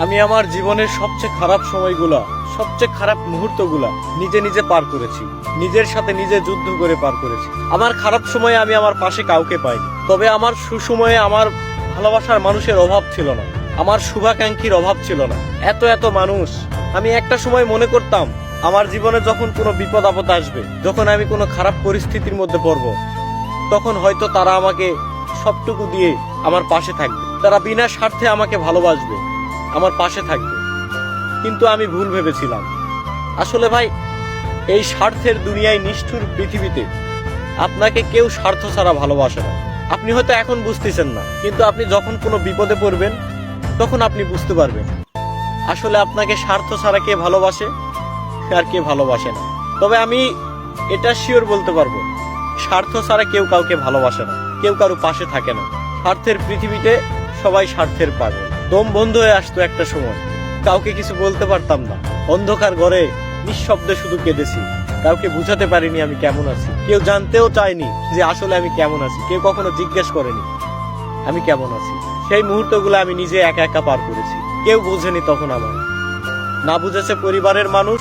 আমি আমার জীবনের সবচেয়ে খারাপ সময়গুলা, সবচেয়ে খারাপ মুহূর্তগুলা নিজে নিজে পার করেছি। নিজের সাথে নিজে যুদ্ধ করে পার করেছি। আমার খারাপ সময়ে আমি আমার পাশে কাউকে পাইনি, তবে আমার সুসময়ে আমার ভালোবাসার মানুষের অভাব ছিল না, আমার শুভাকাঙ্ক্ষীর অভাব ছিল না। এত এত মানুষ। আমি একটা সময় মনে করতাম আমার জীবনে যখন কোনো বিপদ আপদ আসবে, যখন আমি কোনো খারাপ পরিস্থিতির মধ্যে পড়ব, তখন হয়তো তারা আমাকে সবটুকু দিয়ে আমার পাশে থাকবে, তারা বিনা স্বার্থে আমাকে ভালোবাসবে, আমার পাশে থাকবে। কিন্তু আমি ভুল ভেবেছিলাম। আসলে ভাই, এই স্বার্থের দুনিয়ায়, নিষ্ঠুর পৃথিবীতে আপনাকে কেউ স্বার্থ ছাড়া ভালোবাসে না। আপনি হয়তো এখন বুঝতেছেন না, কিন্তু আপনি যখন কোনো বিপদে পড়বেন তখন আপনি বুঝতে পারবেন আসলে আপনাকে স্বার্থ ছাড়া কে ভালোবাসে আর কে ভালোবাসে না। তবে আমি এটা শিওর বলতে পারবো, স্বার্থ ছাড়া কেউ কাউকে ভালোবাসে না, কেউ কারো পাশে থাকে না। স্বার্থের পৃথিবীতে সবাই স্বার্থের পাগল। দম বন্ধ হয়ে আসতো একটা সময়, কাউকে কিছু বলতে পারতাম না। অন্ধকার ঘরে নিঃশব্দে শুধু কেঁদেছি। কাউকে বুঝাতে পারিনি আমি কেমন আছি। কেউ জানতেও চায়নি যে আসলে আমি কেমন আছি। কেউ কখনো জিজ্ঞেস করেনি আমি কেমন আছি। সেই মুহূর্তগুলো আমি নিজে একা একা পার করেছি। কেউ বুঝেনি তখন আমার, না বুঝেছে পরিবারের মানুষ,